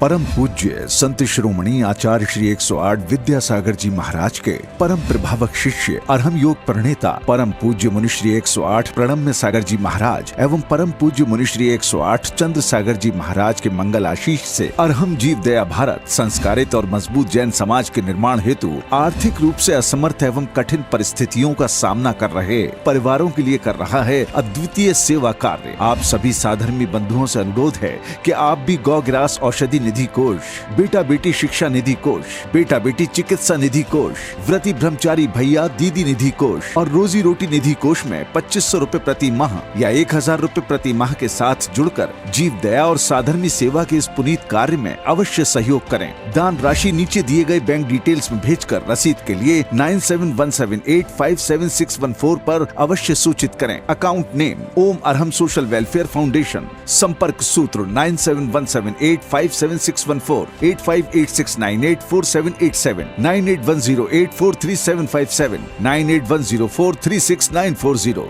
परम पूज्य संत शिरोमणि आचार्य श्री 108 विद्यासागर जी महाराज के परम प्रभावक शिष्य अरहम योग प्रणेता परम पूज्य मुनि श्री 108 प्रणम्य सागर जी महाराज एवं परम पूज्य मुनि श्री 108 चंद्र सागर जी महाराज के मंगल आशीष से अरहम जीव दया भारत संस्कारित और मजबूत जैन समाज के निर्माण हेतु आर्थिक रूप से असमर्थ एवं कठिन परिस्थितियों का सामना कर रहे परिवारों के लिए कर रहा है अद्वितीय सेवा कार्य। आप सभी साधर्मी बंधुओं से अनुरोध है कि आप भी गौ ग्रास औषधि निधि कोष, बेटा बेटी शिक्षा निधि कोष, बेटा बेटी चिकित्सा निधि कोष, व्रती ब्रह्मचारी भैया दीदी निधि कोष और रोजी रोटी निधि कोष में 2500 रूपए प्रति माह या 1000 रूपए प्रति माह के साथ जुड़कर जीव दया और साधर्मी सेवा के इस पुनीत कार्य में अवश्य सहयोग करें। दान राशि नीचे दिए गए बैंक डिटेल्स में भेजकर रसीद के लिए 9717857614 पर अवश्य सूचित करें। अकाउंट नेम ओम अरहम सोशल वेलफेयर फाउंडेशन। संपर्क सूत्र 9717857614, 8586984787, 9810843757, 9810436940।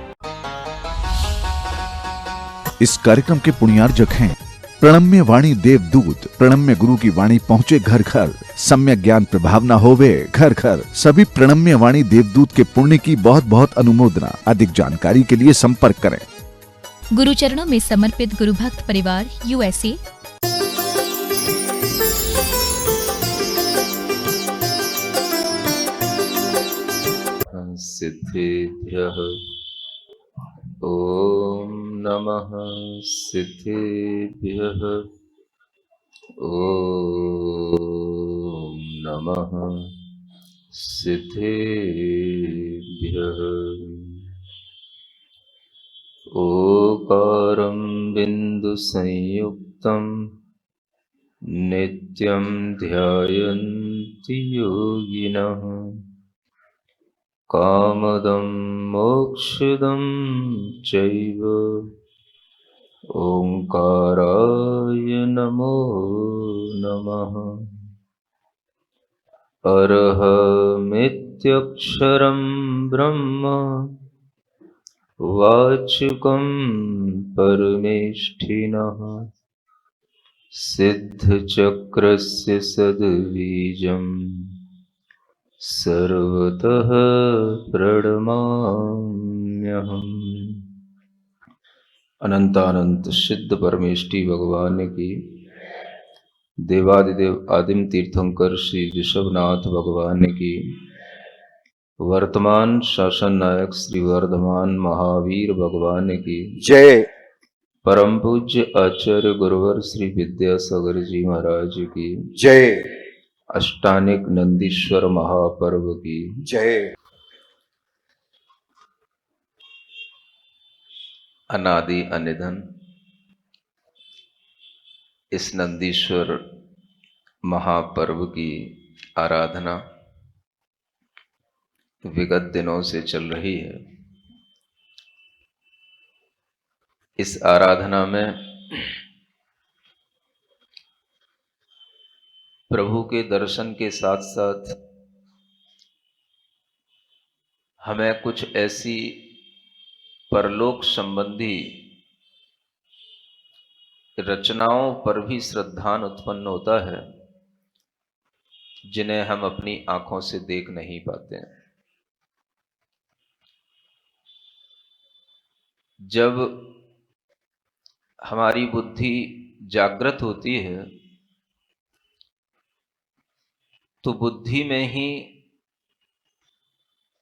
इस कार्यक्रम के पुण्यार्जक हैं प्रणम्य वाणी देवदूत। प्रणम्य गुरु की वाणी पहुँचे घर घर, सम्यक ज्ञान प्रभावना होवे घर घर। सभी प्रणम्य वाणी देवदूत के पुण्य की बहुत बहुत अनुमोदना। अधिक जानकारी के लिए संपर्क करें। गुरु चरणों में समर्पित गुरु भक्त परिवार USA। सिद्धेभ्यः ओम नमः सिद्धेभ्यः ओम नमः सिद्धेभ्यः। ओकारं बिंदु संयुक्तं नित्यं ध्यायन्ति योगिनः। कामदं मोक्षदं चैव ओंकाराय नमो नमः। अरहमित्यक्षरं ब्रह्म वाचकं परमेष्ठिनः। सिद्धचक्रस्य सद्बीजम् सर्वतः प्रणमाम्यहम्। अनंतानंत सिद्ध परमेष्ठी भगवान की, देवादिदेव आदिम तीर्थंकर श्री ऋषभनाथ भगवान की, वर्तमान शासन नायक श्री वर्धमान महावीर भगवान की जय। परम पूज्य आचार्य गुरुवर श्री विद्यासागर जी महाराज की जय। अष्टानिक नंदीश्वर महापर्व की जय। अनादि अनिधन इस नंदीश्वर महापर्व की आराधना विगत दिनों से चल रही है। इस आराधना में प्रभु के दर्शन के साथ साथ हमें कुछ ऐसी परलोक संबंधी रचनाओं पर भी श्रद्धान उत्पन्न होता है जिन्हें हम अपनी आंखों से देख नहीं पाते। जब हमारी बुद्धि जागृत होती है तो बुद्धि में ही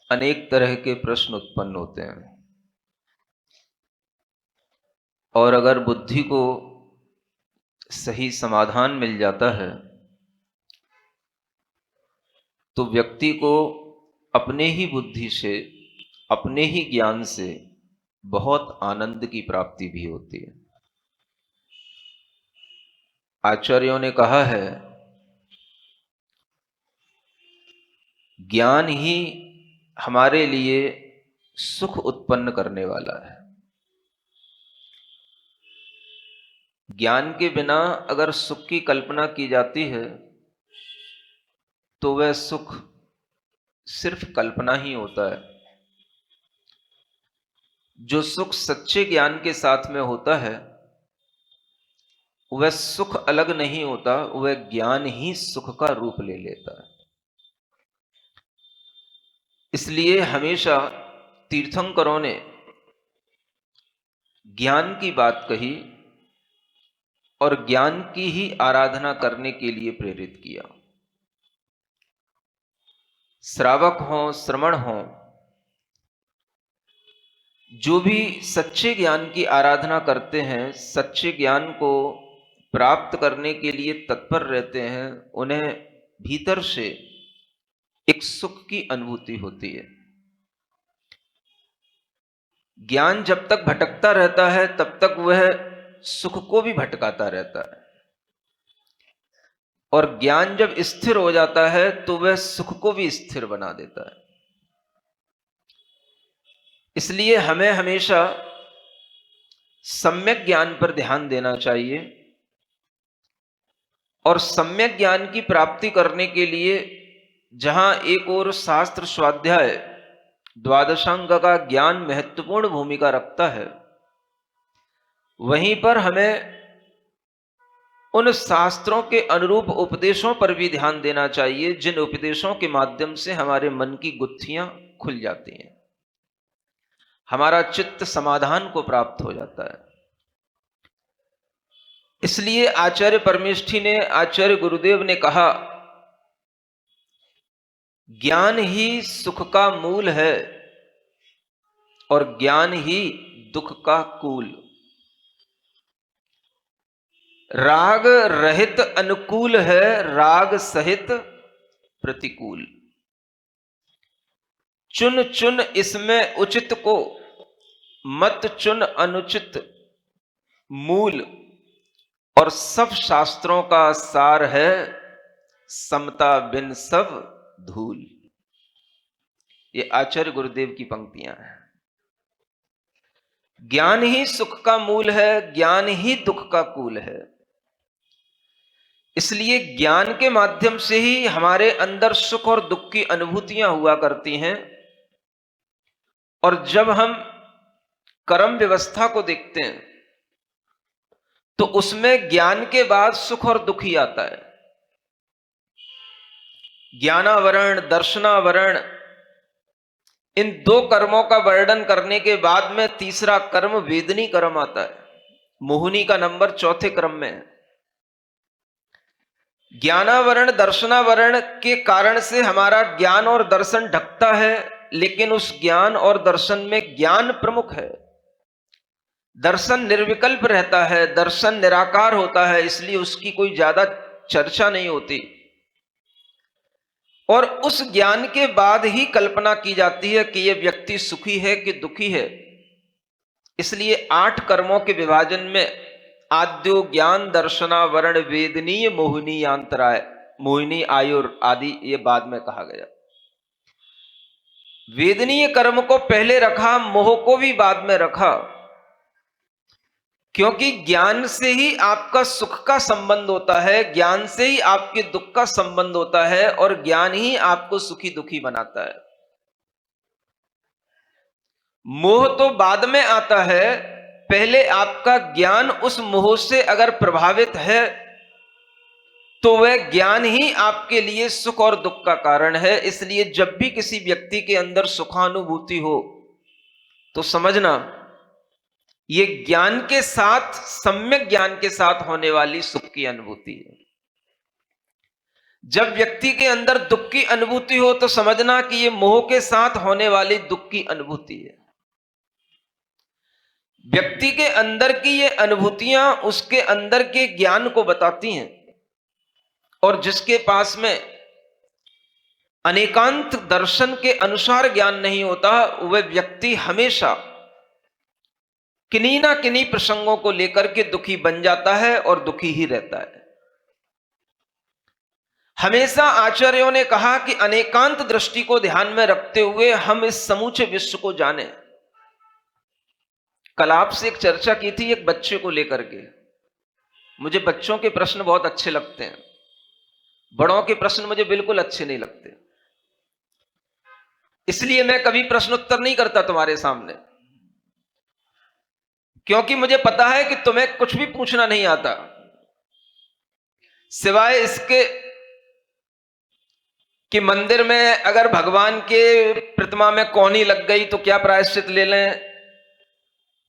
अनेक तरह के प्रश्न उत्पन्न होते हैं, और अगर बुद्धि को सही समाधान मिल जाता है तो व्यक्ति को अपने ही बुद्धि से, अपने ही ज्ञान से बहुत आनंद की प्राप्ति भी होती है। आचार्यों ने कहा है, ज्ञान ही हमारे लिए सुख उत्पन्न करने वाला है। ज्ञान के बिना अगर सुख की कल्पना की जाती है तो वह सुख सिर्फ कल्पना ही होता है। जो सुख सच्चे ज्ञान के साथ में होता है वह सुख अलग नहीं होता, वह ज्ञान ही सुख का रूप ले लेता है। इसलिए हमेशा तीर्थंकरों ने ज्ञान की बात कही और ज्ञान की ही आराधना करने के लिए प्रेरित किया। श्रावक हों, श्रमण हों, जो भी सच्चे ज्ञान की आराधना करते हैं, सच्चे ज्ञान को प्राप्त करने के लिए तत्पर रहते हैं, उन्हें भीतर से एक सुख की अनुभूति होती है। ज्ञान जब तक भटकता रहता है तब तक वह सुख को भी भटकाता रहता है, और ज्ञान जब स्थिर हो जाता है तो वह सुख को भी स्थिर बना देता है। इसलिए हमें हमेशा सम्यक ज्ञान पर ध्यान देना चाहिए, और सम्यक ज्ञान की प्राप्ति करने के लिए जहां एक और शास्त्र स्वाध्याय द्वादशांग का ज्ञान महत्वपूर्ण भूमिका रखता है, वहीं पर हमें उन शास्त्रों के अनुरूप उपदेशों पर भी ध्यान देना चाहिए, जिन उपदेशों के माध्यम से हमारे मन की गुत्थियां खुल जाती हैं, हमारा चित्त समाधान को प्राप्त हो जाता है। इसलिए आचार्य परमेष्ठी ने, आचार्य गुरुदेव ने कहा, ज्ञान ही सुख का मूल है और ज्ञान ही दुख का कूल। राग रहित अनुकूल है, राग सहित प्रतिकूल। चुन चुन इसमें उचित को, मत चुन अनुचित मूल। और सब शास्त्रों का सार है, समता बिन सब धूल। ये आचार्य गुरुदेव की पंक्तियां हैं। ज्ञान ही सुख का मूल है, ज्ञान ही दुख का कूल है। इसलिए ज्ञान के माध्यम से ही हमारे अंदर सुख और दुख की अनुभूतियां हुआ करती हैं, और जब हम कर्म व्यवस्था को देखते हैं तो उसमें ज्ञान के बाद सुख और दुख ही आता है। ज्ञानावरण, दर्शनावरण, इन दो कर्मों का वर्णन करने के बाद में तीसरा कर्म वेदनी कर्म आता है। मोहिनी का नंबर चौथे क्रम में है। ज्ञानावरण, दर्शनावरण के कारण से हमारा ज्ञान और दर्शन ढकता है, लेकिन उस ज्ञान और दर्शन में ज्ञान प्रमुख है। दर्शन निर्विकल्प रहता है, दर्शन निराकार होता है, इसलिए उसकी कोई ज्यादा चर्चा नहीं होती। और उस ज्ञान के बाद ही कल्पना की जाती है कि यह व्यक्ति सुखी है कि दुखी है। इसलिए 8 कर्मों के विभाजन में आद्यो ज्ञान दर्शनावरण वेदनीय मोहिनी अंतराय, मोहिनी आयुर आदि ये बाद में कहा गया। वेदनीय कर्म को पहले रखा, मोह को भी बाद में रखा, क्योंकि ज्ञान से ही आपका सुख का संबंध होता है, ज्ञान से ही आपके दुख का संबंध होता है, और ज्ञान ही आपको सुखी दुखी बनाता है। मोह तो बाद में आता है, पहले आपका ज्ञान उस मोह से अगर प्रभावित है तो वह ज्ञान ही आपके लिए सुख और दुख का कारण है। इसलिए जब भी किसी व्यक्ति के अंदर सुखानुभूति हो तो समझना ये ज्ञान के साथ, सम्यक ज्ञान के साथ होने वाली सुख की अनुभूति है। जब व्यक्ति के अंदर दुख की अनुभूति हो तो समझना कि ये मोह के साथ होने वाली दुख की अनुभूति है। व्यक्ति के अंदर की ये अनुभूतियां उसके अंदर के ज्ञान को बताती हैं, और जिसके पास में अनेकांत दर्शन के अनुसार ज्ञान नहीं होता, वह व्यक्ति हमेशा किन्हीं ना किन्हीं प्रसंगों को लेकर के दुखी बन जाता है और दुखी ही रहता है। हमेशा आचार्यों ने कहा कि अनेकांत दृष्टि को ध्यान में रखते हुए हम इस समूचे विश्व को जानें। कल आपसे एक चर्चा की थी एक बच्चे को लेकर के। मुझे बच्चों के प्रश्न बहुत अच्छे लगते हैं, बड़ों के प्रश्न मुझे बिल्कुल अच्छे नहीं लगते, इसलिए मैं कभी प्रश्नोत्तर नहीं करता तुम्हारे सामने, क्योंकि मुझे पता है कि तुम्हें कुछ भी पूछना नहीं आता। सिवाय इसके कि मंदिर में अगर भगवान के प्रतिमा में कौनी लग गई तो क्या प्रायश्चित ले लें,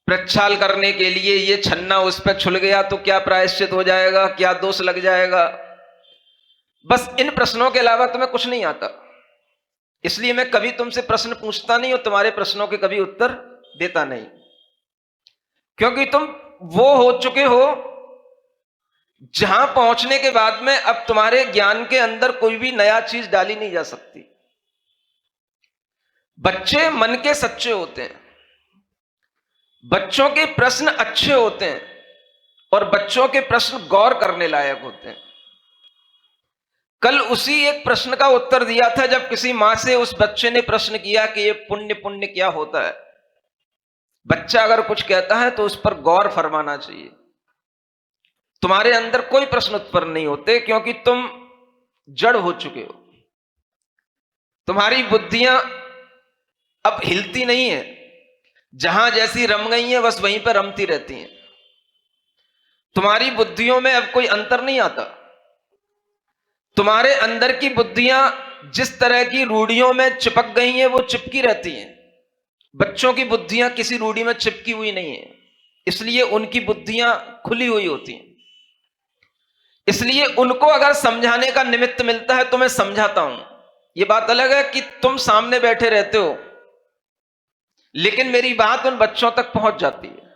प्रक्षाल करने के लिए ये छन्ना उस पर छुल गया तो क्या प्रायश्चित हो जाएगा, क्या दोष लग जाएगा। बस इन प्रश्नों के अलावा तुम्हें कुछ नहीं आता। इसलिए मैं कभी तुमसे प्रश्न पूछता नहीं और तुम्हारे प्रश्नों के कभी उत्तर देता नहीं, क्योंकि तुम वो हो चुके हो जहां पहुंचने के बाद में अब तुम्हारे ज्ञान के अंदर कोई भी नया चीज डाली नहीं जा सकती। बच्चे मन के सच्चे होते हैं, बच्चों के प्रश्न अच्छे होते हैं और बच्चों के प्रश्न गौर करने लायक होते हैं। कल उसी एक प्रश्न का उत्तर दिया था जब किसी मां से उस बच्चे ने प्रश्न किया कि ये पुण्य पुण्य क्या होता है। बच्चा अगर कुछ कहता है तो उस पर गौर फरमाना चाहिए। तुम्हारे अंदर कोई प्रश्न उत्पन्न नहीं होते क्योंकि तुम जड़ हो चुके हो। तुम्हारी बुद्धियां अब हिलती नहीं है, जहां जैसी रम गई है बस वहीं पर रमती रहती हैं। तुम्हारी बुद्धियों में अब कोई अंतर नहीं आता। तुम्हारे अंदर की बुद्धियां जिस तरह की रूढ़ियों में चिपक गई हैं वो चिपकी रहती हैं। बच्चों की बुद्धियां किसी रूढ़ी में चिपकी हुई नहीं है, इसलिए उनकी बुद्धियां खुली हुई होती हैं। इसलिए उनको अगर समझाने का निमित्त मिलता है तो मैं समझाता हूं। यह बात अलग है कि तुम सामने बैठे रहते हो लेकिन मेरी बात उन बच्चों तक पहुंच जाती है।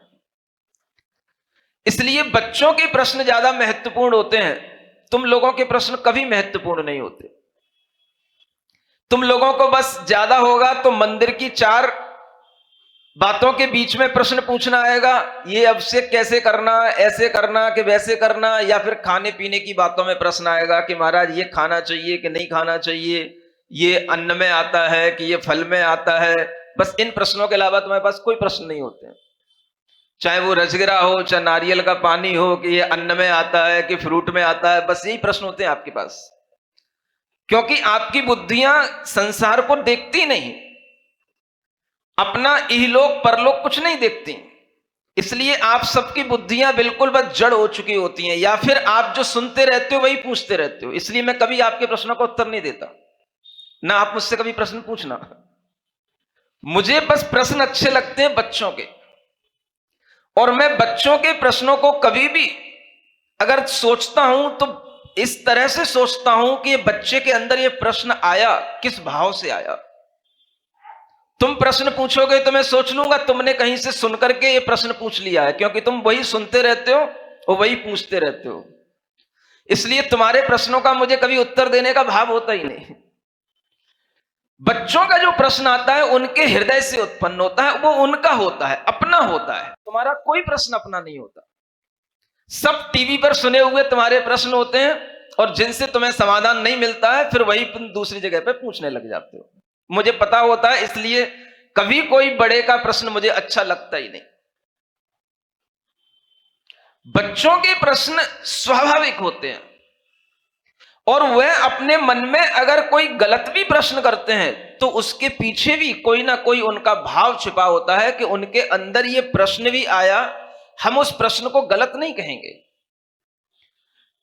इसलिए बच्चों के प्रश्न ज्यादा महत्वपूर्ण होते हैं, तुम लोगों के प्रश्न कभी महत्वपूर्ण नहीं होते। तुम लोगों को बस ज्यादा होगा तो मंदिर की 4 बातों के बीच में प्रश्न पूछना आएगा, ये अभिषेक कैसे करना, ऐसे करना कि वैसे करना, या फिर खाने पीने की बातों में प्रश्न आएगा कि महाराज ये खाना चाहिए कि नहीं खाना चाहिए, ये अन्न में आता है कि ये फल में आता है। बस इन प्रश्नों के अलावा तुम्हारे पास कोई प्रश्न नहीं होते हैं। चाहे वो रजगिरा हो, चाहे नारियल का पानी हो, कि ये अन्न में आता है कि फ्रूट में आता है, बस यही प्रश्न होते हैं आपके पास। क्योंकि आपकी बुद्धियां संसार को देखती नहीं, अपना इहलोक परलोक कुछ नहीं देखती। इसलिए आप सबकी बुद्धियां बिल्कुल बस जड़ हो चुकी होती हैं, या फिर आप जो सुनते रहते हो वही पूछते रहते हो। इसलिए मैं कभी आपके प्रश्नों का उत्तर नहीं देता, ना आप मुझसे कभी प्रश्न पूछना। मुझे बस प्रश्न अच्छे लगते हैं बच्चों के, और मैं बच्चों के प्रश्नों को कभी भी अगर सोचता हूं तो इस तरह से सोचता हूं कि बच्चे के अंदर यह प्रश्न आया किस भाव से आया। तुम प्रश्न पूछोगे तो मैं सोच लूंगा तुमने कहीं से सुनकर के ये प्रश्न पूछ लिया है, क्योंकि तुम वही सुनते रहते हो और वही पूछते रहते हो। इसलिए तुम्हारे प्रश्नों का मुझे कभी उत्तर देने का भाव होता ही नहीं। बच्चों का जो प्रश्न आता है उनके हृदय से उत्पन्न होता है, वो उनका होता है, अपना होता है। तुम्हारा कोई प्रश्न अपना नहीं होता। सब टीवी पर सुने हुए तुम्हारे प्रश्न होते हैं, और जिनसे तुम्हें समाधान नहीं मिलता है फिर वही तुम दूसरी जगह पे पूछने लग जाते हो। मुझे पता होता है, इसलिए कभी कोई बड़े का प्रश्न मुझे अच्छा लगता ही नहीं। बच्चों के प्रश्न स्वाभाविक होते हैं, और वह अपने मन में अगर कोई गलत भी प्रश्न करते हैं तो उसके पीछे भी कोई ना कोई उनका भाव छिपा होता है कि उनके अंदर यह प्रश्न भी आया, हम उस प्रश्न को गलत नहीं कहेंगे।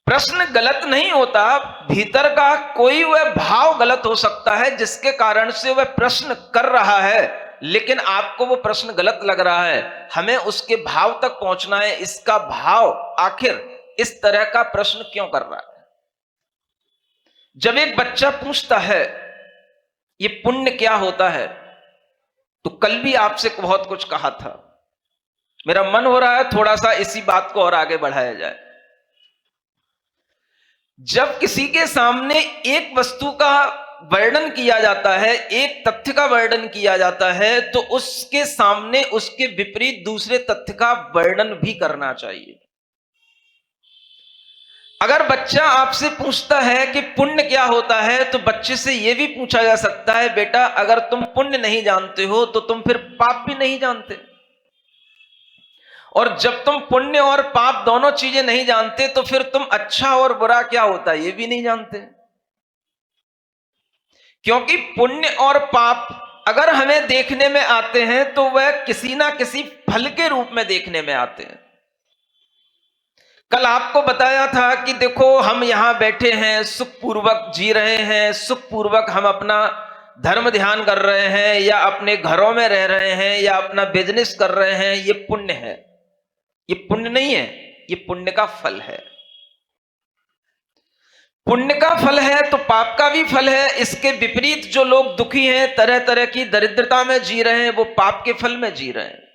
प्रश्न गलत नहीं होता, भीतर का कोई वह भाव गलत हो सकता है जिसके कारण से वह प्रश्न कर रहा है, लेकिन आपको वो प्रश्न गलत लग रहा है। हमें उसके भाव तक पहुंचना है, इसका भाव आखिर इस तरह का प्रश्न क्यों कर रहा है। जब एक बच्चा पूछता है ये पुण्य क्या होता है, तो कल भी आपसे बहुत कुछ कहा था, मेरा मन हो रहा है थोड़ा सा इसी बात को और आगे बढ़ाया जाए। जब किसी के सामने एक वस्तु का वर्णन किया जाता है, एक तथ्य का वर्णन किया जाता है, तो उसके सामने उसके विपरीत दूसरे तथ्य का वर्णन भी करना चाहिए। अगर बच्चा आपसे पूछता है कि पुण्य क्या होता है, तो बच्चे से यह भी पूछा जा सकता है, बेटा अगर तुम पुण्य नहीं जानते हो तो तुम फिर पाप भी नहीं जानते, और जब तुम पुण्य और पाप दोनों चीजें नहीं जानते तो फिर तुम अच्छा और बुरा क्या होता है यह भी नहीं जानते। क्योंकि पुण्य और पाप अगर हमें देखने में आते हैं तो वह किसी ना किसी फल के रूप में देखने में आते हैं। कल आपको बताया था कि देखो हम यहां बैठे हैं, सुखपूर्वक जी रहे हैं, सुखपूर्वक हम अपना धर्म ध्यान कर रहे हैं, या अपने घरों में रह रहे हैं, या अपना बिजनेस कर रहे हैं। ये पुण्य है। ये पुण्य नहीं है, ये पुण्य का फल है। पुण्य का फल है तो पाप का भी फल है। इसके विपरीत जो लोग दुखी हैं, तरह तरह की दरिद्रता में जी रहे हैं, वो पाप के फल में जी रहे हैं।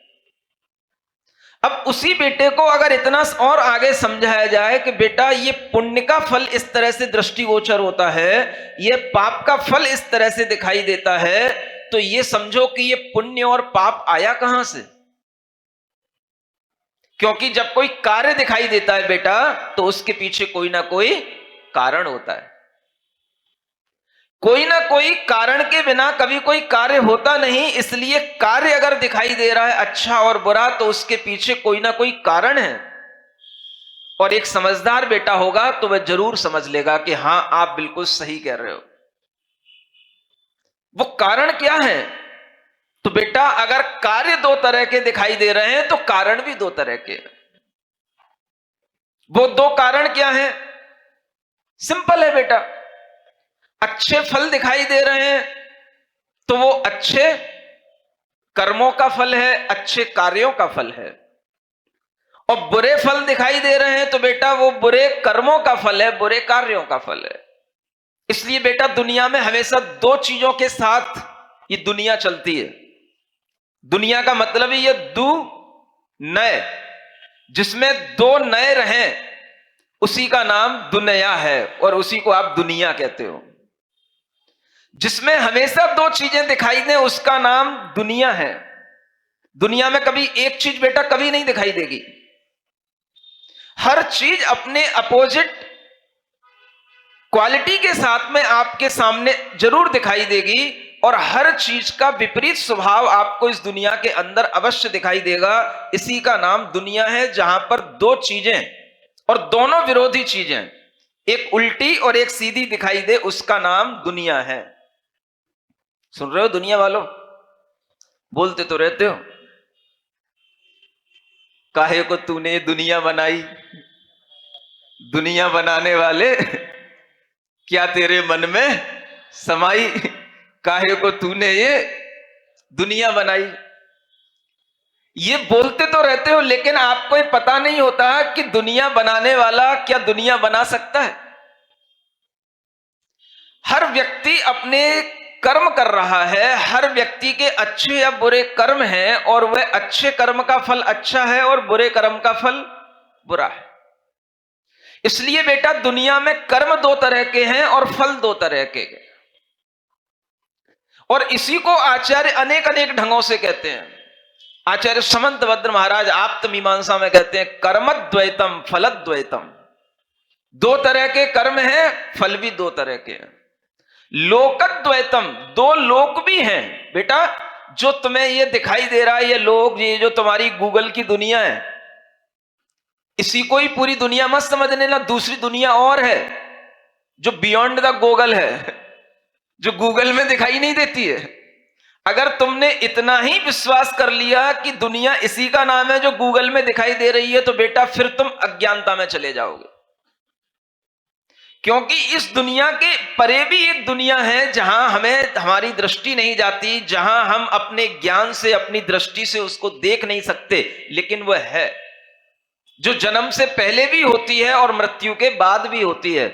अब उसी बेटे को अगर इतना और आगे समझाया जाए कि बेटा ये पुण्य का फल इस तरह से दृष्टिगोचर होता है, ये पाप का फल इस तरह से दिखाई देता है, तो ये समझो कि ये पुण्य और पाप आया कहां से। क्योंकि जब कोई कार्य दिखाई देता है बेटा, तो उसके पीछे कोई ना कोई कारण होता है। कोई ना कोई कारण के बिना कभी कोई कार्य होता नहीं। इसलिए कार्य अगर दिखाई दे रहा है अच्छा और बुरा, तो उसके पीछे कोई ना कोई कारण है। और एक समझदार बेटा होगा तो वह जरूर समझ लेगा कि हां, आप बिल्कुल सही कह रहे हो। वो कारण क्या है? तो बेटा अगर कार्य दो तरह के दिखाई दे रहे हैं, तो कारण भी दो तरह के। वो दो कारण क्या है? सिंपल है बेटा। अच्छे फल दिखाई दे रहे हैं तो वो अच्छे कर्मों का फल है, अच्छे कार्यों का फल है। और बुरे फल दिखाई दे रहे हैं तो बेटा वो बुरे कर्मों का फल है, बुरे कार्यों का फल है। इसलिए बेटा दुनिया में हमेशा दो चीजों के साथ ये दुनिया चलती है। दुनिया का मतलब ही ये दो नए, जिसमें दो नए रहें उसी का नाम दुनिया है, और उसी को आप दुनिया कहते हो। जिसमें हमेशा दो चीजें दिखाई दें उसका नाम दुनिया है। दुनिया में कभी एक चीज बेटा कभी नहीं दिखाई देगी। हर चीज अपने अपोजिट क्वालिटी के साथ में आपके सामने जरूर दिखाई देगी, और हर चीज का विपरीत स्वभाव आपको इस दुनिया के अंदर अवश्य दिखाई देगा। इसी का नाम दुनिया है, जहां पर दो चीजें और दोनों विरोधी चीजें, एक उल्टी और एक सीधी दिखाई दे, उसका नाम दुनिया है। सुन रहे हो दुनिया वालों? बोलते तो रहते हो, काहे को तूने दुनिया बनाई, दुनिया बनाने वाले क्या तेरे मन में समाई, काहे को तूने ये दुनिया बनाई। ये बोलते तो रहते हो, लेकिन आपको ये पता नहीं होता कि दुनिया बनाने वाला क्या दुनिया बना सकता है। हर व्यक्ति अपने कर्म कर रहा है, हर व्यक्ति के अच्छे या बुरे कर्म हैं, और वह अच्छे कर्म का फल अच्छा है और बुरे कर्म का फल बुरा है। इसलिए बेटा दुनिया में कर्म दो तरह के हैं और फल दो तरह के हैं। और इसी को आचार्य अनेक अनेक ढंगों से कहते हैं। आचार्य समंतभद्र महाराज आप्त मीमांसा में कहते हैं कर्मद्वैतम फलद्वैतम। दो तरह के कर्म हैं, फल भी दो तरह के हैं। लोकद्वैतम, दो लोक भी हैं बेटा। जो तुम्हें ये दिखाई दे रहा है, ये लोक, ये जो तुम्हारी गूगल की दुनिया है, इसी को ही पूरी दुनिया मत समझ लेना। दूसरी दुनिया और है जो बियॉन्ड द गूगल है, जो गूगल में दिखाई नहीं देती है। अगर तुमने इतना ही विश्वास कर लिया कि दुनिया इसी का नाम है जो गूगल में दिखाई दे रही है, तो बेटा फिर तुम अज्ञानता में चले जाओगे। क्योंकि इस दुनिया के परे भी एक दुनिया है जहां हमें हमारी दृष्टि नहीं जाती, जहां हम अपने ज्ञान से, अपनी दृष्टि से उसको देख नहीं सकते, लेकिन वह है जो जन्म से पहले भी होती है और मृत्यु के बाद भी होती है।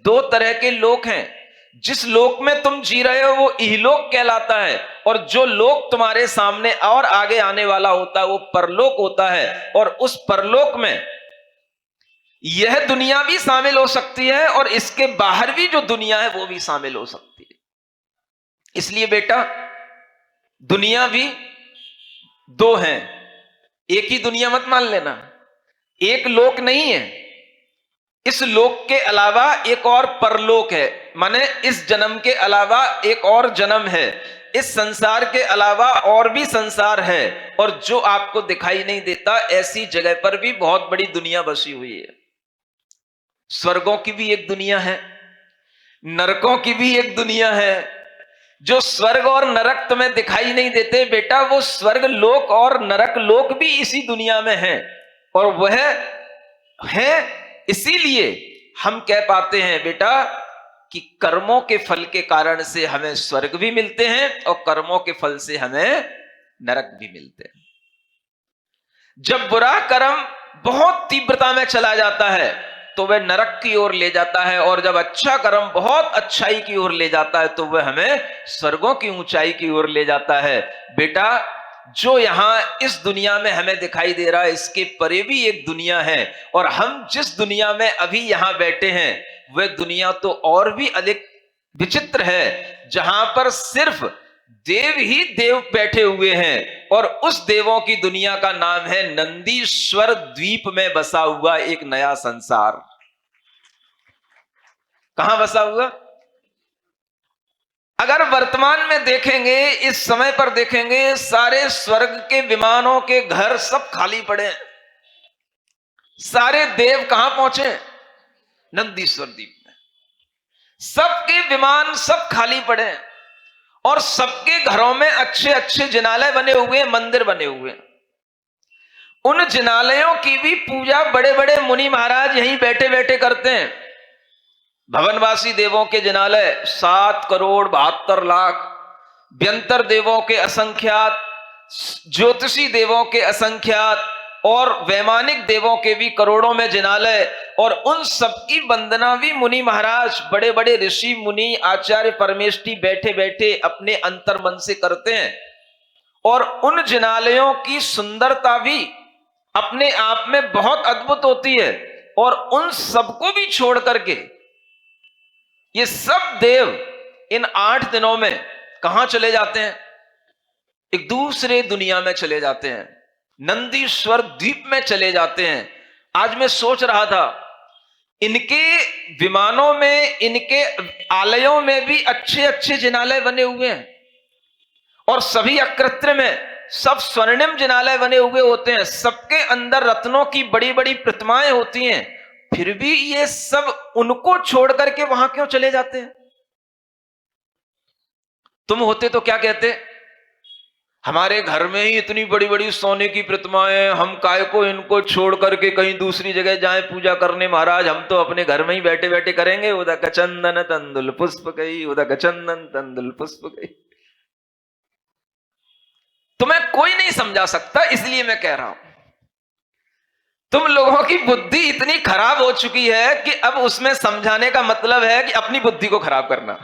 दो तरह के लोक हैं। जिस लोक में तुम जी रहे हो वो इहलोक कहलाता है, और जो लोक तुम्हारे सामने और आगे आने वाला होता है वो परलोक होता है। और उस परलोक में यह दुनिया भी शामिल हो सकती है और इसके बाहर भी जो दुनिया है वो भी शामिल हो सकती है। इसलिए बेटा दुनिया भी दो हैं, एक ही दुनिया मत मान लेना। एक लोक नहीं है, इस लोक के अलावा एक और परलोक है। माने इस जन्म के अलावा एक और जन्म है, इस संसार के अलावा और भी संसार है। और जो आपको दिखाई नहीं देता, ऐसी जगह पर भी बहुत बड़ी दुनिया बसी हुई है। स्वर्गों की भी एक दुनिया है, नरकों की भी एक दुनिया है। जो स्वर्ग और नरक तुम्हें दिखाई नहीं देते बेटा, वो स्वर्ग लोक और नरक लोक भी इसी दुनिया में है। और वह है। इसीलिए हम कह पाते हैं बेटा कि कर्मों के फल के कारण से हमें स्वर्ग भी मिलते हैं और कर्मों के फल से हमें नरक भी मिलते हैं। जब बुरा कर्म बहुत तीव्रता में चला जाता है तो वह नरक की ओर ले जाता है, और जब अच्छा कर्म बहुत अच्छाई की ओर ले जाता है तो वह हमें स्वर्गों की ऊंचाई की ओर ले जाता है। बेटा, जो यहां इस दुनिया में हमें दिखाई दे रहा है, इसके परे भी एक दुनिया है, और हम जिस दुनिया में अभी यहां बैठे हैं वह दुनिया तो और भी अधिक विचित्र है, जहां पर सिर्फ देव ही देव बैठे हुए हैं, और उस देवों की दुनिया का नाम है नंदीश्वर द्वीप में बसा हुआ एक नया संसार। कहां बसा हुआ? अगर वर्तमान में देखेंगे, इस समय पर देखेंगे, सारे स्वर्ग के विमानों के घर सब खाली पड़े हैं। सारे देव कहां पहुंचे? नंदीश्वर द्वीप में। सबके विमान सब खाली पड़े हैं, और सबके घरों में अच्छे अच्छे जिनालय बने हुए, मंदिर बने हुए। उन जिनालयों की भी पूजा बड़े बड़े मुनि महाराज यहीं बैठे बैठे करते हैं। भवनवासी देवों के जिनालय 7,72,00,000, व्यंतर देवों के असंख्यात, ज्योतिषी देवों के असंख्यात, और वैमानिक देवों के भी करोड़ों में जिनालय, और उन सबकी वंदना भी मुनि महाराज, बड़े बड़े ऋषि मुनि आचार्य परमेष्ठी बैठे बैठे अपने अंतर मन से करते हैं। और उन जिनालयों की सुंदरता भी अपने आप में बहुत अद्भुत होती है, और उन सबको भी छोड़ करके ये सब देव इन 8 दिनों में कहां चले जाते हैं? एक दूसरे दुनिया में चले जाते हैं, नंदीश्वर द्वीप में चले जाते हैं। आज मैं सोच रहा था, इनके विमानों में, इनके आलयों में भी अच्छे अच्छे जिनालय बने हुए हैं, और सभी अकृत्र में सब स्वर्णिम जिनालय बने हुए होते हैं। सबके अंदर रत्नों की बड़ी बड़ी प्रतिमाएं होती हैं, फिर भी ये सब उनको छोड़ करके वहां क्यों चले जाते हैं? तुम होते तो क्या कहते? हमारे घर में ही इतनी बड़ी बड़ी सोने की प्रतिमाएं, हम काय को इनको छोड़ करके कहीं दूसरी जगह जाएं पूजा करने? महाराज, हम तो अपने घर में ही बैठे बैठे करेंगे। उदक चंदन तंदुल पुष्प कई, उदक चंदन तंदुल पुष्प कई। तुम्हें कोई नहीं समझा सकता, इसलिए मैं कह रहा हूं। तुम लोगों की बुद्धि इतनी खराब हो चुकी है कि अब उसमें समझाने का मतलब है कि अपनी बुद्धि को खराब करना।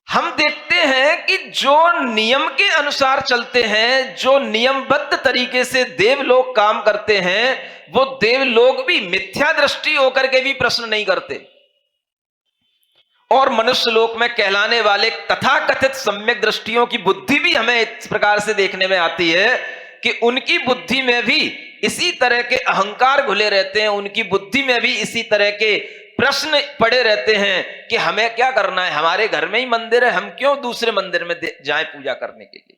हम देखते हैं कि जो नियम के अनुसार चलते हैं, जो नियमबद्ध तरीके से देव लोग काम करते हैं, वो देव लोग भी मिथ्या दृष्टि होकर के भी प्रश्न नहीं करते। और मनुष्य लोक में कहलाने वाले तथाकथित सम्यक दृष्टियों की बुद्धि भी हमें इस प्रकार से देखने में आती है कि उनकी बुद्धि में भी इसी तरह के अहंकार घुले रहते हैं, उनकी बुद्धि में भी इसी तरह के प्रश्न पड़े रहते हैं कि हमें क्या करना है, हमारे घर में ही मंदिर है, हम क्यों दूसरे मंदिर में जाएं पूजा करने के लिए।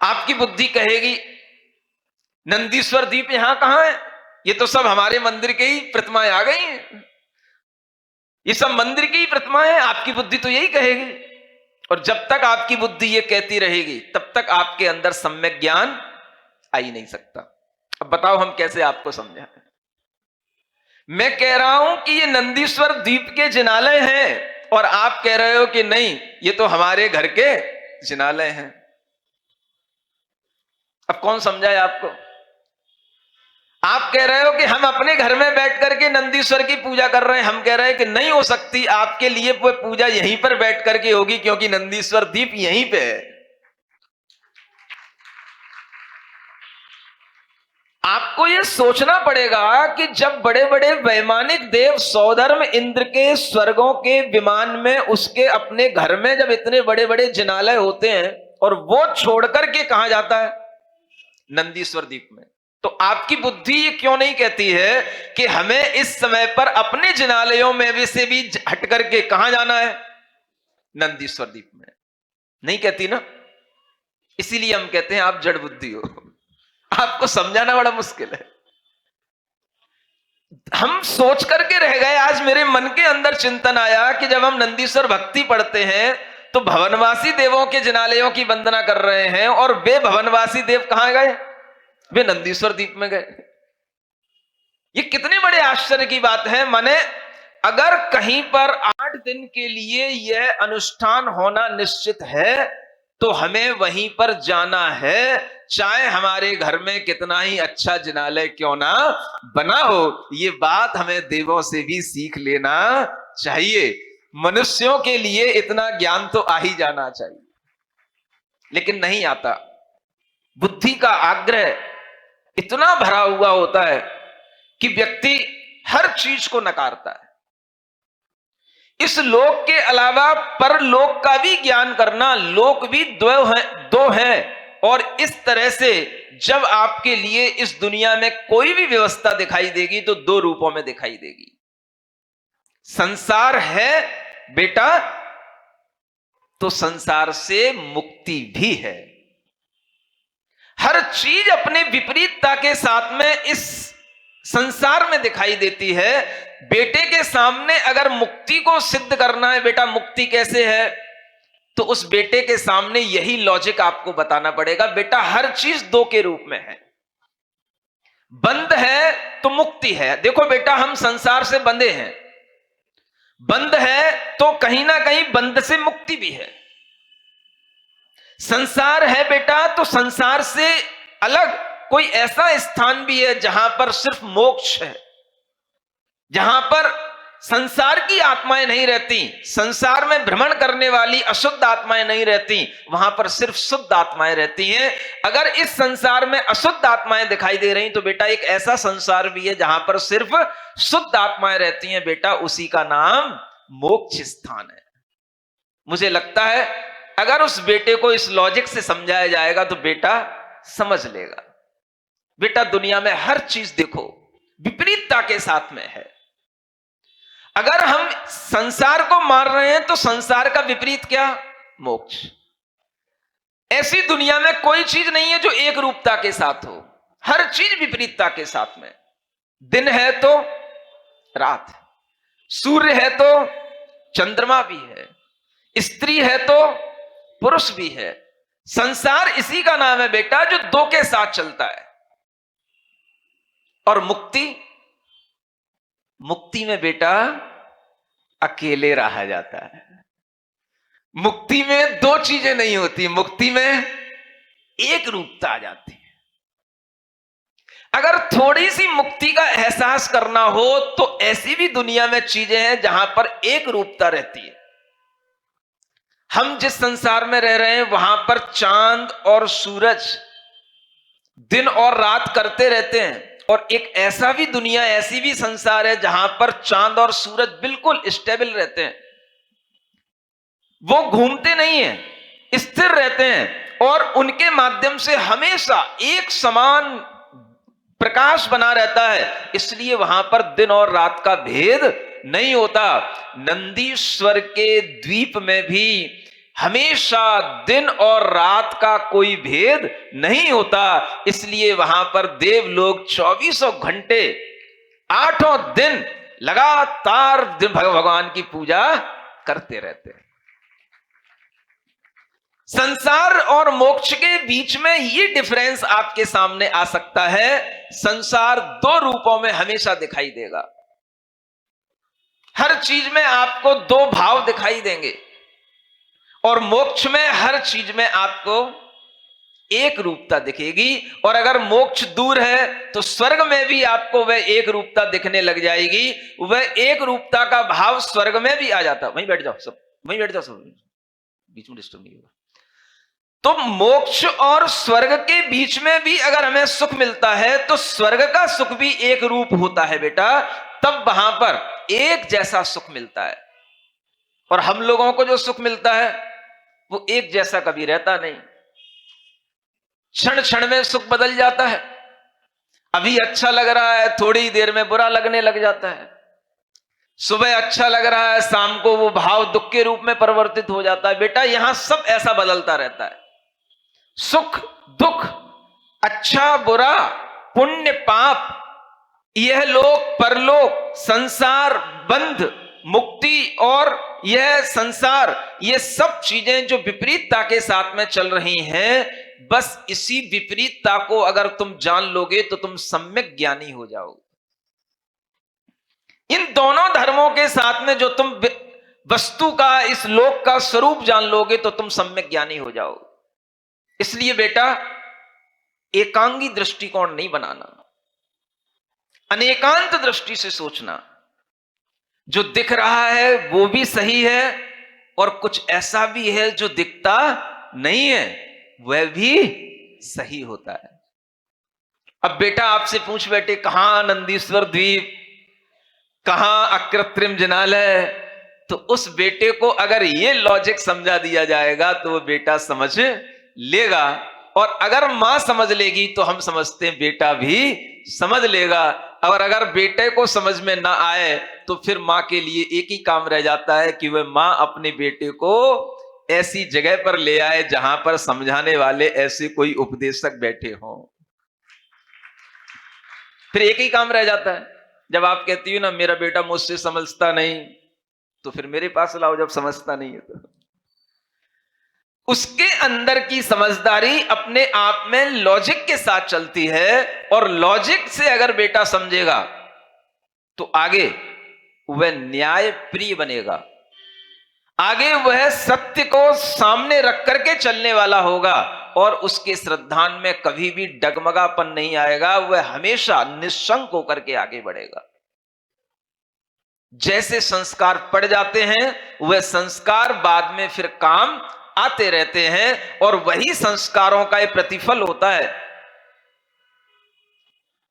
आपकी बुद्धि कहेगी नंदीश्वर द्वीप यहां कहां है, ये तो सब हमारे मंदिर के ही प्रतिमाएं आ गई हैं, ये सब मंदिर की ही प्रतिमाएं हैं। आपकी बुद्धि तो यही कहेगी, और जब तक आपकी बुद्धि ये कहती रहेगी तब तक आपके अंदर सम्यक ज्ञान आ ही नहीं सकता। अब बताओ हम कैसे आपको समझाएं? मैं कह रहा हूं कि ये नंदीश्वर द्वीप के जिनालय हैं, और आप कह रहे हो कि नहीं, ये तो हमारे घर के जिनालय हैं। अब कौन समझाए आपको? आप कह रहे हो कि हम अपने घर में बैठ करके नंदीश्वर की पूजा कर रहे हैं, हम कह रहे हैं कि नहीं हो सकती, आपके लिए वो पूजा यहीं पर बैठ करके होगी, क्योंकि नंदीश्वर द्वीप यहीं पे है। आपको यह सोचना पड़ेगा कि जब बड़े बड़े वैमानिक देव सौधर्म इंद्र के स्वर्गों के विमान में, उसके अपने घर में जब इतने बड़े बड़े जिनालय होते हैं, और वो छोड़कर के कहां जाता है? नंदीश्वर द्वीप में। तो आपकी बुद्धि ये क्यों नहीं कहती है कि हमें इस समय पर अपने जिनालयों में से भी हट करके कहां जाना है? नंदीश्वर द्वीप में। नहीं कहती ना, इसीलिए हम कहते हैं आप जड़ बुद्धि हो, आपको समझाना बड़ा मुश्किल है। हम सोच करके रह गए। आज मेरे मन के अंदर चिंतन आया कि जब हम नंदीश्वर भक्ति पढ़ते हैं तो भवनवासी देवों के जिनालयों की वंदना कर रहे हैं, और वे भवनवासी देव कहां गए? वे नंदीश्वर द्वीप में गए। ये कितने बड़े आश्चर्य की बात है। माने अगर कहीं पर 8 दिन के लिए यह अनुष्ठान होना निश्चित है तो हमें वहीं पर जाना है, चाहे हमारे घर में कितना ही अच्छा जिनालय क्यों ना बना हो। ये बात हमें देवों से भी सीख लेना चाहिए। मनुष्यों के लिए इतना ज्ञान तो आ ही जाना चाहिए, लेकिन नहीं आता। बुद्धि का आग्रह इतना भरा हुआ होता है कि व्यक्ति हर चीज को नकारता है। इस लोक के अलावा परलोक का भी ज्ञान करना, लोक भी दो हैं। और इस तरह से जब आपके लिए इस दुनिया में कोई भी व्यवस्था दिखाई देगी तो 2 रूपों में दिखाई देगी। संसार है बेटा तो संसार से मुक्ति भी है। हर चीज अपने विपरीतता के साथ में इस संसार में दिखाई देती है। बेटे के सामने अगर मुक्ति को सिद्ध करना है, बेटा मुक्ति कैसे है, तो उस बेटे के सामने यही लॉजिक आपको बताना पड़ेगा। बेटा हर चीज 2 के रूप में है। बंद है तो मुक्ति है। देखो बेटा हम संसार से बंधे हैं, बंद है तो कहीं ना कहीं बंद से मुक्ति भी है। संसार है बेटा तो संसार से अलग कोई ऐसा स्थान भी है जहां पर सिर्फ मोक्ष है, जहां पर संसार की आत्माएं नहीं रहती, संसार में भ्रमण करने वाली अशुद्ध आत्माएं नहीं रहती, वहां पर सिर्फ शुद्ध आत्माएं रहती हैं। अगर इस संसार में अशुद्ध आत्माएं दिखाई दे रही तो बेटा एक ऐसा संसार भी है जहां पर सिर्फ शुद्ध आत्माएं रहती हैं। बेटा उसी का नाम मोक्ष स्थान है। मुझे लगता है अगर उस बेटे को इस लॉजिक से समझाया जाएगा तो बेटा समझ लेगा। बेटा दुनिया में हर चीज देखो विपरीतता के साथ में है। अगर हम संसार को मार रहे हैं तो संसार का विपरीत क्या? मोक्ष। ऐसी दुनिया में कोई चीज नहीं है जो एक रूपता के साथ हो, हर चीज विपरीतता के साथ में। दिन है तो रात, सूर्य है तो चंद्रमा भी है, स्त्री है तो पुरुष भी है। संसार इसी का नाम है बेटा जो 2 के साथ चलता है। और मुक्ति, मुक्ति में बेटा अकेले रहा जाता है। मुक्ति में 2 चीजें नहीं होती, मुक्ति में एक रूपता आ जाती है। अगर थोड़ी सी मुक्ति का एहसास करना हो तो ऐसी भी दुनिया में चीजें हैं जहां पर एक रूपता रहती है। हम जिस संसार में रह रहे हैं वहां पर चांद और सूरज दिन और रात करते रहते हैं। और एक ऐसा भी दुनिया, ऐसी भी संसार है जहां पर चांद और सूरज बिल्कुल स्टेबल रहते हैं, वो घूमते नहीं हैं, स्थिर रहते हैं और उनके माध्यम से हमेशा एक समान प्रकाश बना रहता है। इसलिए वहां पर दिन और रात का भेद नहीं होता। नंदीश्वर के द्वीप में भी हमेशा दिन और रात का कोई भेद नहीं होता। इसलिए वहां पर देव लोग 24 घंटे 8 दिन लगातार भगवान की पूजा करते रहते हैं। संसार और मोक्ष के बीच में ये डिफरेंस आपके सामने आ सकता है। संसार 2 रूपों में हमेशा दिखाई देगा। हर चीज में आपको 2 भाव दिखाई देंगे और मोक्ष में हर चीज में आपको एक रूपता दिखेगी। और अगर मोक्ष दूर है तो स्वर्ग में भी आपको वह एक रूपता दिखने लग जाएगी। वह एक रूपता का भाव स्वर्ग में भी आ जाता। वहीं बैठ जाओ सब, वहीं बैठ जाओ सब, बीच में डिस्टर्ब नहीं होगा। तो मोक्ष और स्वर्ग के बीच में भी अगर हमें सुख मिलता है तो स्वर्ग का सुख भी एक रूप होता है बेटा, तब वहां पर एक जैसा सुख मिलता है। और हम लोगों को जो सुख मिलता है वो एक जैसा कभी रहता नहीं, क्षण क्षण में सुख बदल जाता है। अभी अच्छा लग रहा है, थोड़ी ही देर में बुरा लगने लग जाता है। सुबह अच्छा लग रहा है, शाम को वो भाव दुख के रूप में परिवर्तित हो जाता है। बेटा यहां सब ऐसा बदलता रहता है। सुख दुख, अच्छा बुरा, पुण्य पाप, यह लोक परलोक, संसार बंध मुक्ति और यह संसार, ये सब चीजें जो विपरीतता के साथ में चल रही हैं, बस इसी विपरीतता को अगर तुम जान लोगे तो तुम सम्यक ज्ञानी हो जाओगे। इन दोनों धर्मों के साथ में जो तुम वस्तु का, इस लोक का स्वरूप जान लोगे तो तुम सम्यक ज्ञानी हो जाओगे। इसलिए बेटा, एकांगी दृष्टिकोण नहीं बनाना, अनेकांत दृष्टि से सोचना। जो दिख रहा है वो भी सही है और कुछ ऐसा भी है जो दिखता नहीं है, वह भी सही होता है। अब बेटा आपसे पूछ बैठे कहां नंदीश्वर द्वीप, कहां अकृत्रिम जिनालय, तो उस बेटे को अगर ये लॉजिक समझा दिया जाएगा तो वो बेटा समझ लेगा। और अगर मां समझ लेगी तो हम समझते हैं बेटा भी समझ लेगा। और अगर बेटे को समझ में ना आए तो फिर मां के लिए एक ही काम रह जाता है कि वह मां अपने बेटे को ऐसी जगह पर ले आए जहां पर समझाने वाले ऐसे कोई उपदेशक बैठे हों। फिर एक ही काम रह जाता है। जब आप कहती हो ना मेरा बेटा मुझसे समझता नहीं, तो फिर मेरे पास लाओ जब समझता नहीं है तो। उसके अंदर की समझदारी अपने आप में लॉजिक के साथ चलती है, और लॉजिक से अगर बेटा समझेगा तो आगे वह न्याय प्रिय बनेगा, आगे वह सत्य को सामने रख करके चलने वाला होगा, और उसके श्रद्धान में कभी भी डगमगापन नहीं आएगा। वह हमेशा निशंक होकर के आगे बढ़ेगा। जैसे संस्कार पड़ जाते हैं वह संस्कार बाद में फिर काम आते रहते हैं, और वही संस्कारों का एक प्रतिफल होता है।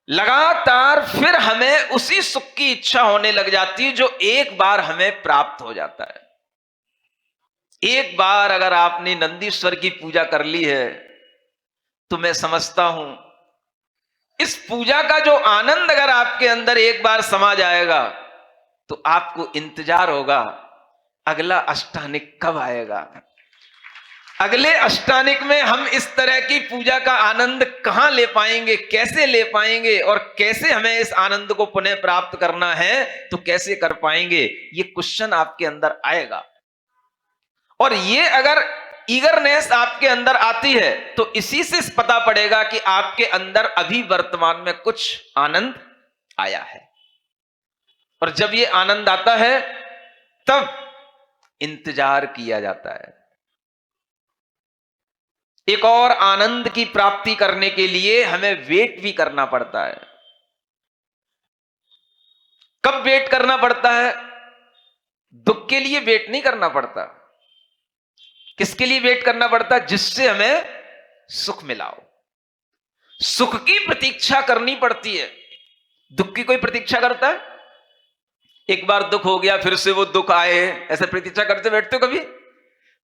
लगातार फिर हमें उसी सुख की इच्छा होने लग जाती है जो एक बार हमें प्राप्त हो जाता है। एक बार अगर आपने नंदीश्वर की पूजा कर ली है तो मैं समझता हूं इस पूजा का जो आनंद अगर आपके अंदर एक बार समा जाएगा तो आपको इंतजार होगा अगला अष्टानिक कब आएगा। अगले अष्टानिक में हम इस तरह की पूजा का आनंद कहां ले पाएंगे, कैसे ले पाएंगे, और कैसे हमें इस आनंद को पुनः प्राप्त करना है तो कैसे कर पाएंगे। ये क्वेश्चन आपके अंदर आएगा, और ये अगर ईगरनेस आपके अंदर आती है तो इसी से पता पड़ेगा कि आपके अंदर अभी वर्तमान में कुछ आनंद आया है। और जब ये आनंद आता है तब इंतजार किया जाता है। एक और आनंद की प्राप्ति करने के लिए हमें वेट भी करना पड़ता है। कब वेट करना पड़ता है? दुख के लिए वेट नहीं करना पड़ता। किसके लिए वेट करना पड़ता है? जिससे हमें सुख मिला हो। सुख की प्रतीक्षा करनी पड़ती है। दुख की कोई प्रतीक्षा करता है? एक बार दुख हो गया फिर से वो दुख आए, ऐसे प्रतीक्षा करते बैठते हो कभी?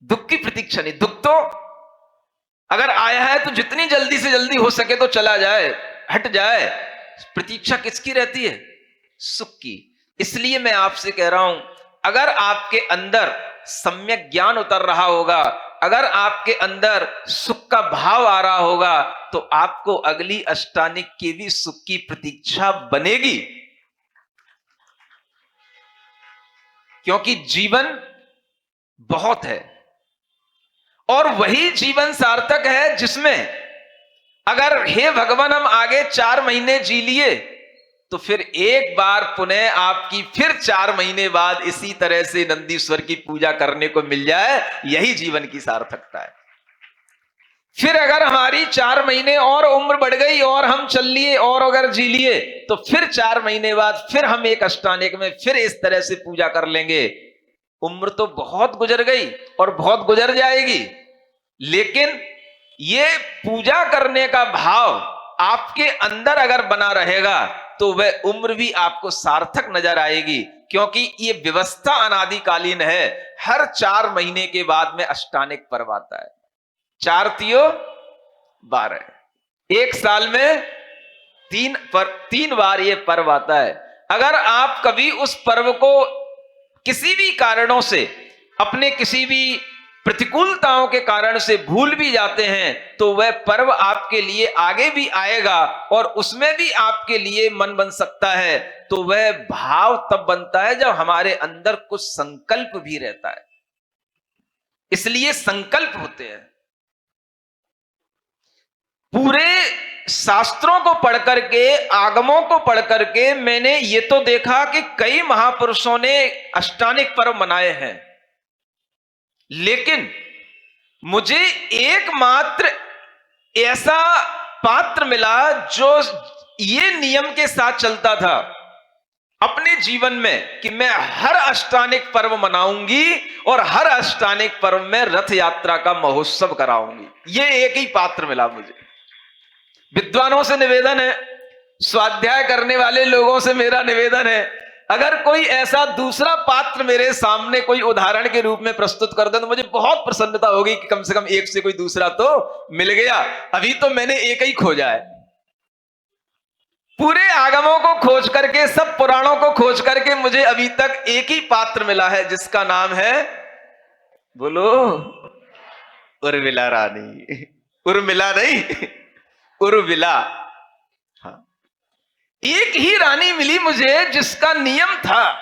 दुख की प्रतीक्षा नहीं। दुख तो अगर आया है तो जितनी जल्दी से जल्दी हो सके तो चला जाए, हट जाए। प्रतीक्षा किसकी रहती है? सुख की। इसलिए मैं आपसे कह रहा हूं, अगर आपके अंदर सम्यक ज्ञान उतर रहा होगा, अगर आपके अंदर सुख का भाव आ रहा होगा, तो आपको अगली अष्टानिक की भी सुख की प्रतीक्षा बनेगी। क्योंकि जीवन बहुत है, और वही जीवन सार्थक है जिसमें अगर हे भगवान हम आगे 4 महीने जी लिए तो फिर एक बार पुनः आपकी फिर 4 महीने बाद इसी तरह से नंदीश्वर की पूजा करने को मिल जाए, यही जीवन की सार्थकता है। फिर अगर हमारी 4 महीने और उम्र बढ़ गई और हम चल लिए और अगर जी लिए तो फिर 4 महीने बाद फिर हम एक अष्टानिक में फिर इस तरह से पूजा कर लेंगे। उम्र तो बहुत गुजर गई और बहुत गुजर जाएगी, लेकिन ये पूजा करने का भाव आपके अंदर अगर बना रहेगा तो वह उम्र भी आपको सार्थक नजर आएगी। क्योंकि ये व्यवस्था अनादिकालीन है। हर 4 महीने के बाद में अष्टानिक पर्व आता है। 4 तियो 12, एक साल में 3 बार ये पर्व आता है। अगर आप कभी उस पर्व को किसी भी कारणों से, अपने किसी भी प्रतिकूलताओं के कारण से भूल भी जाते हैं, तो वह पर्व आपके लिए आगे भी आएगा और उसमें भी आपके लिए मन बन सकता है। तो वह भाव तब बनता है जब हमारे अंदर कुछ संकल्प भी रहता है। इसलिए संकल्प होते हैं। पूरे शास्त्रों को पढ़ करके, आगमों को पढ़ करके मैंने ये तो देखा कि कई महापुरुषों ने अष्टानिक पर्व मनाए हैं, लेकिन मुझे एकमात्र ऐसा पात्र मिला जो ये नियम के साथ चलता था अपने जीवन में कि मैं हर अष्टानिक पर्व मनाऊंगी और हर अष्टानिक पर्व में रथ यात्रा का महोत्सव कराऊंगी। ये एक ही पात्र मिला मुझे। विद्वानों से निवेदन है, स्वाध्याय करने वाले लोगों से मेरा निवेदन है, अगर कोई ऐसा दूसरा पात्र मेरे सामने कोई उदाहरण के रूप में प्रस्तुत कर दे तो मुझे बहुत प्रसन्नता होगी कि कम से कम एक से कोई दूसरा तो मिल गया। अभी तो मैंने एक ही खोजा है। पूरे आगमों को खोज करके, सब पुराणों को खोज करके मुझे अभी तक एक ही पात्र मिला है जिसका नाम है, बोलो, उर्मिला रानी। उर्मिला नहीं, उर्मिला। हाँ, एक ही रानी मिली मुझे जिसका नियम था,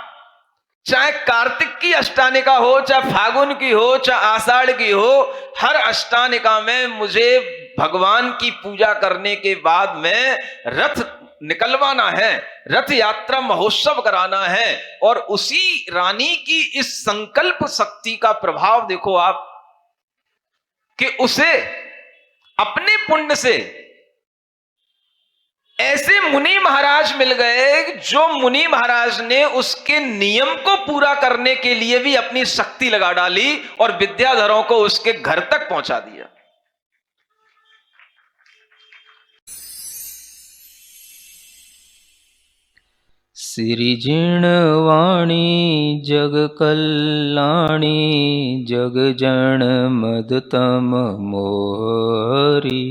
चाहे कार्तिक की अष्टानिका हो, चाहे फागुन की हो, चाहे आषाढ़ की हो, हर अष्टानिका में मुझे भगवान की पूजा करने के बाद में रथ निकलवाना है, रथ यात्रा महोत्सव कराना है। और उसी रानी की इस संकल्प शक्ति का प्रभाव देखो आप, कि उसे अपने पुण्य से ऐसे मुनि महाराज मिल गए जो मुनि महाराज ने उसके नियम को पूरा करने के लिए भी अपनी शक्ति लगा डाली और विद्याधरों को उसके घर तक पहुंचा दिया। सिरिजिणवाणी जग कल्याणी जग जन मदतम मोहरी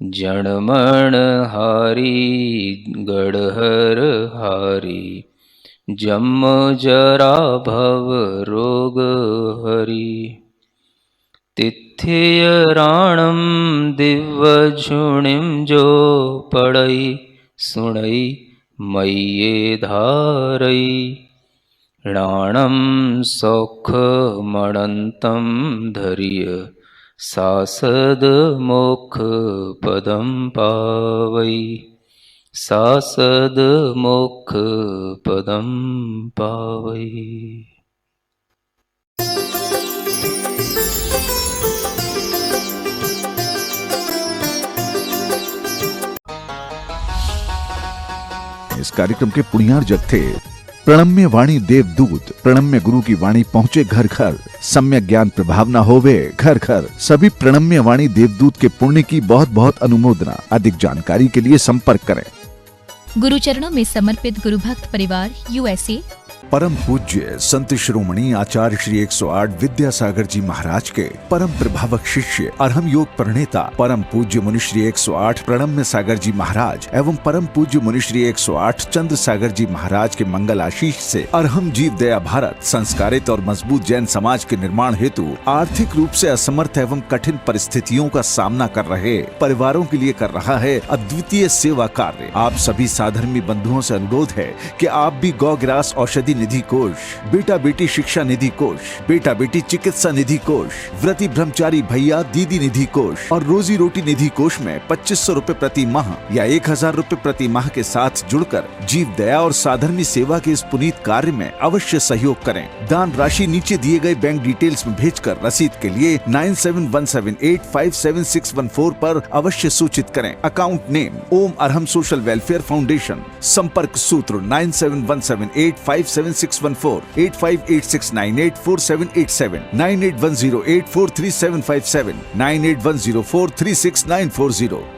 जनमण हारी गढ़हर हारी जम जरा भव रोग हरि तिथ्य राणम दिव्य झुणिम जो पढ़ई सुणई मय्ये धारई राणम सौख मणंतम धर्य सासद मोक्ष पदम पावई सासद मोक्ष पदम पावई। इस कार्यक्रम के पुण्यार्जक थे प्रणम्य वाणी देवदूत। प्रणम्य गुरु की वाणी पहुँचे घर घर, सम्यक ज्ञान प्रभावना होवे घर घर। सभी प्रणम्य वाणी देवदूत के पुण्य की बहुत बहुत अनुमोदना। अधिक जानकारी के लिए संपर्क करें। गुरु चरणों में समर्पित गुरु भक्त परिवार USA। परम पूज्य संत शिरोमणि आचार्य श्री 108 विद्यासागर जी महाराज के परम प्रभावक शिष्य अरहम योग प्रणेता परम पूज्य मुनिश्री 108 प्रणम्य सागर जी महाराज एवं परम पूज्य मुनिश्री 108 चंद्र सागर जी महाराज के मंगल आशीष से अरहम जीव दया भारत संस्कारित और मजबूत जैन समाज के निर्माण हेतु आर्थिक रूप से असमर्थ एवं कठिन परिस्थितियों का सामना कर रहे परिवारों के लिए कर रहा है अद्वितीय सेवा कार्य। आप सभी साधर्मी बंधुओं से अनुरोध है कि आप भी गौग्रास औषधि निधि कोष, बेटा बेटी शिक्षा निधि कोष, बेटा बेटी चिकित्सा निधि कोष, व्रती ब्रह्मचारी भैया दीदी निधि कोष और रोजी रोटी निधि कोष में 2500 रुपए प्रति माह या 1000 रुपए प्रति माह के साथ जुड़कर जीव दया और साधर्मी सेवा के इस पुनीत कार्य में अवश्य सहयोग करें। दान राशि नीचे दिए गए बैंक डिटेल्स में भेजकर रसीद के लिए 9717857614 पर अवश्य सूचित करें। अकाउंट नेम ओम अरहम सोशल वेलफेयर फाउंडेशन। संपर्क सूत्र 9717857614 8586984787 9810843757 9810436940।